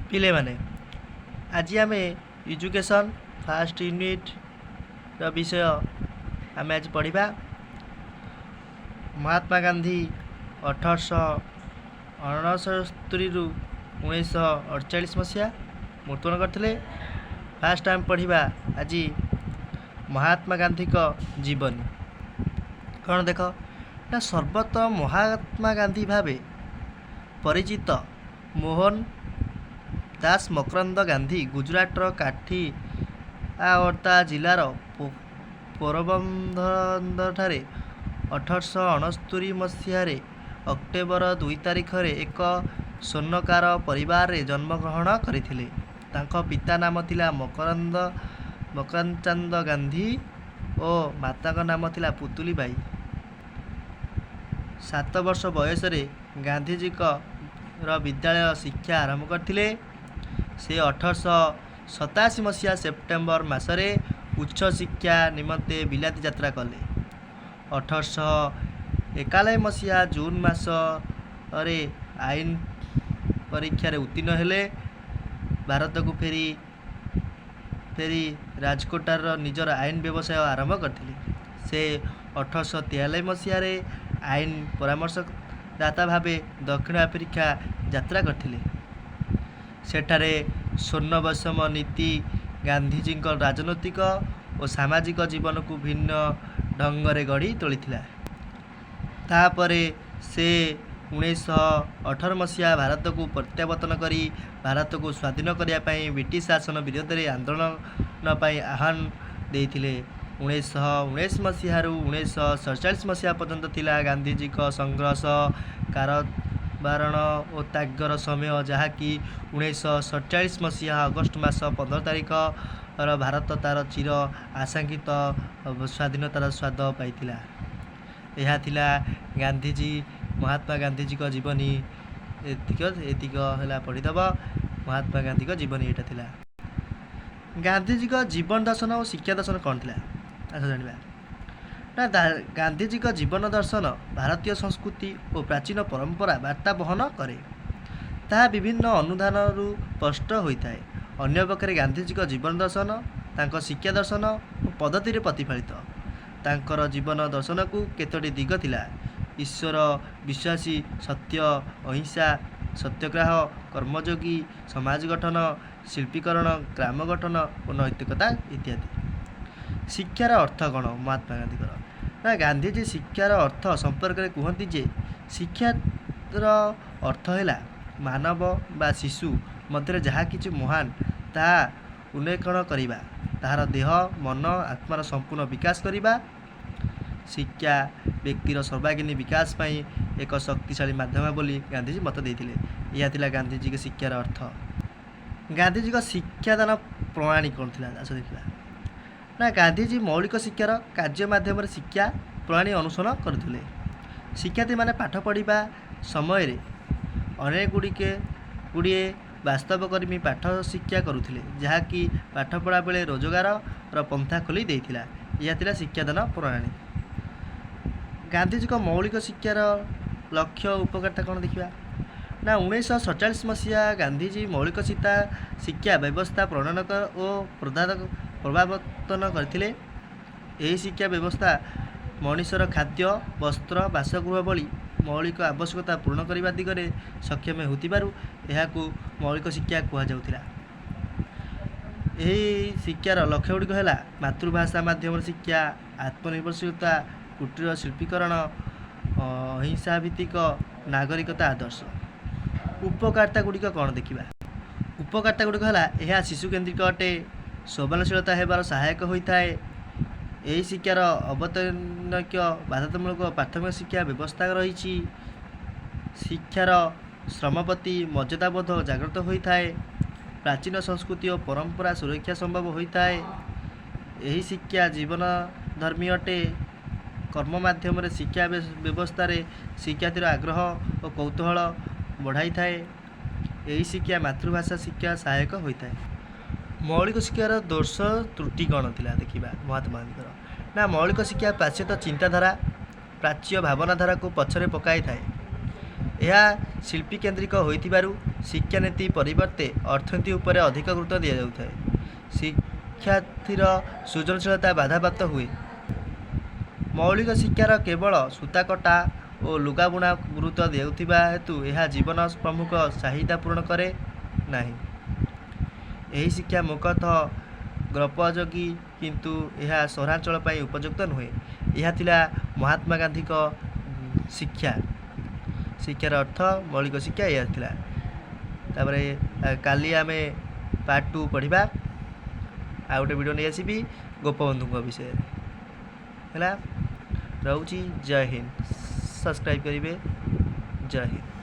पिले माने आज आम एजुकेशन फास्ट यूनिट विषय आम आज पढ़ा। महात्मा गांधी 1869 रु 1948 मसीहा मृत्युवरण करते। फास्ट आम पढ़ा आज महात्मा गांधी का जीवनी। कौन देख ना सर्वत महात्मा गांधी भावे परिचित मोहन दास मकरंद गांधी गुजराटर काठियावाड़ जिलार पोरबंदर 1869 मसीह अक्टोबर 2 तारिख रे एक स्वर्णकार परिवार रे जन्मग्रहण करथिले। तांको पिता नाम थिला मकरंद गांधी और माता का नाम थिला पुतुली बाई। 7 वर्ष बयस गांधीजी विद्यालय शिक्षा आरंभ करथिले। से 1887 मसीहा सेप्टेम्बर मासरे उच्च शिक्षा निमंते बिलाती यात्रा कले। 1891 मसीहा जून मास आईन परीक्षा उत्तीर्ण हेले। भारत को फेरी राजकोटार निजर आईन व्यवसाय आरंभ करथिले। से 1843 मसीह आईन परामर्शदाता भावे दक्षिण आफ्रिका यात्रा करथिले। सेठारे स्वर्ण वैषम नीति गांधीजी राजनैतिक और सामाजिक जीवन को भिन्न ढंग गढ़ी तोली। तापरे से 1918 मसीहा भारत को प्रत्यावर्तन करी भारत को स्वाधीन करने ब्रिटिश शासन विरोध में आंदोलन आह्वान देते। 1919 मसीह 1947 मसीहा पर्यंत थिला गांधीजी संघर्ष कारबारण और त्यागर समय, जहाँकि 1947 मसीहा अगस्ट मास 15 तारिख भारत तार चिर आशांकित स्वाधीनतार स्वाद पाइथिला। यह थिला गांधीजी महात्मा गांधीजी का जीवनी। एतिक है पढ़ीदब महात्मा गांधी का जीवनी यहाँ थिला। गांधीजी का जीवन दर्शन और शिक्षा दर्शन कौन थिला आस जाना ना। गांधीजी का जीवन दर्शन भारतीय संस्कृति और प्राचीन परंपरा वार्ता बहन करे। ताहा विभिन्न अनुधान स्पष्ट होता है। अन्य पक्षे गांधीजी का जीवन दर्शन तांको शिक्षा दर्शन और पद्धति प्रतिफलित। तांकर जीवन दर्शन को केतोटी दिग थिला। ईश्वर विश्वासी, सत्य, अहिंसा, सत्याग्रह, कर्मयोगी, समाज गठन, शिल्पीकरण, ग्राम गठन और नैतिकता इत्यादि। शिक्षार अर्थ कौन महात्मा गांधी ना। गांधीजी शिक्षार अर्थ संपर्क में कहते जे शिक्षार अर्थ है मानव बा शिशु मध्य जहाँ कि महान ताहा उन्नयन करवा, ताहार देह मन आत्मार संपूर्ण विकास करवा। शिक्षा व्यक्तिर सर्वांगीन विकास पाई एक शक्तिशाली माध्यम बोली गांधीजी मत देते। यह थिला गांधीजी के शिक्षार अर्थ। गांधीजी का शिक्षादान प्रणाली कौन थिला आस देखा ना। गांधीजी मौलिक शिक्षार कार्य माध्यम शिक्षा प्रणाली अनुसरण करथिले। शिक्षार्थी माने पाठ पढ़ा समय अनेक गुड़िए वास्तवकर्मी पाठ शिक्षा करुथिले, जहाँकि पाठ पढ़ा बेले रोजगार पंथा खोली देइथिला। यह थिला शिक्षादान प्रणाली। गांधीजी का मौलिक शिक्षार लक्ष्य उपकारिता कौन देखा ना। 1947 मसीहा गांधीजी मौलिक शिक्षा व्यवस्था प्रणयन और प्रवर्तन करथिले। यही शिक्षा व्यवस्था मनुष्यर खाद्य, वस्त्र, बासगृह भली मौलिक आवश्यकता पूर्ण करने दिगरे सक्षम होतिबारु एहाकू मौलिक शिक्षा कहुला। यही शिक्षार लक्ष्य गुड़िक है मातृभाषा माध्यम शिक्षा, आत्मनिर्भरशीलता, कुटीर शिल्पीकरण, अहिंसा भित्तिक नागरिकता आदर्श। उपकारिता गुड़िक कौन देखा। उपकारिता गुड़िक है यह शिशु केन्द्रिक अटे, संवेदनशीलता होबार सहायक होता है। यही शिक्षार अवतरणिक बाध्यतामूलक प्राथमिक शिक्षा व्यवस्था रही। शिक्षार श्रमपति मर्यादाबोध जागृत होता है। प्राचीन संस्कृति और परंपरा सुरक्षा संभव होता है। यही शिक्षा जीवन धर्मी अटे। कर्म माध्यम शिक्षा व्यवस्था शिक्षार्थीर आग्रह और कौतूहल बढ़ाई थाए। यही शिक्षा मातृभाषा शिक्षा सहायक होता है। मौलिक शिक्षार दोष त्रुटि कौन थिला देखा महात्मा गांधी ना। मौलिक शिक्षा प्राच्यत चिंताधारा प्राच्य भावनाधारा को पछरे पकाई थाए। यह शिल्पी केन्द्रिक होइथिबारु ଶିକ୍ଷାନୀତି ପରିବର୍ତ୍ତେ ଅର୍ଥନୀତି ଉପରେ ଅଧିକ ଗୁରୁତ୍ୱ ଦିଆଯାଉଥାଏ। ଶିକ୍ଷାର୍ଥୀର ସୃଜନଶୀଳତା ବାଧାପ୍ରାପ୍ତ ହୁଏ। ମୌଳିକ ଶିକ୍ଷାର କେବଳ ସୂତାକଟା ଓ ଲୁଗାବୁଣା ଗୁରୁତ୍ୱ ଦେଉଥିବା ହେତୁ ଏହା ଜୀବନ ପ୍ରମୁଖ ଚାହିଦା ପୂରଣ କରେ ନାହିଁ। ଏହି ଶିକ୍ଷା ମୁଖ୍ୟତଃ ଗ୍ରୋପୋପଯୋଗୀ, କିନ୍ତୁ ଏହା ସହରାଞ୍ଚଳ ପାଇଁ ଉପଯୁକ୍ତ ନୁହେଁ। ଏହା ଥିଲା ମହାତ୍ମା ଗାନ୍ଧୀଙ୍କ ଶିକ୍ଷାର ଅର୍ଥ। ମୌଳିକ ଶିକ୍ଷା ଏହା ଥିଲା। ତାପରେ କାଲି ଆମେ ପାର୍ଟ 2 ପଢ଼ିବା। ଆଉ ଗୋଟେ ଭିଡ଼ିଓ ନେଇ ଆସିବି ଗୋପବନ୍ଧୁଙ୍କ ବିଷୟରେ। ହେଲା, ରହୁଛି। ଜୟ ହିନ୍ଦ। ସବସ୍କ୍ରାଇବ୍ କରିବେ। ଜୟ ହିନ୍ଦ।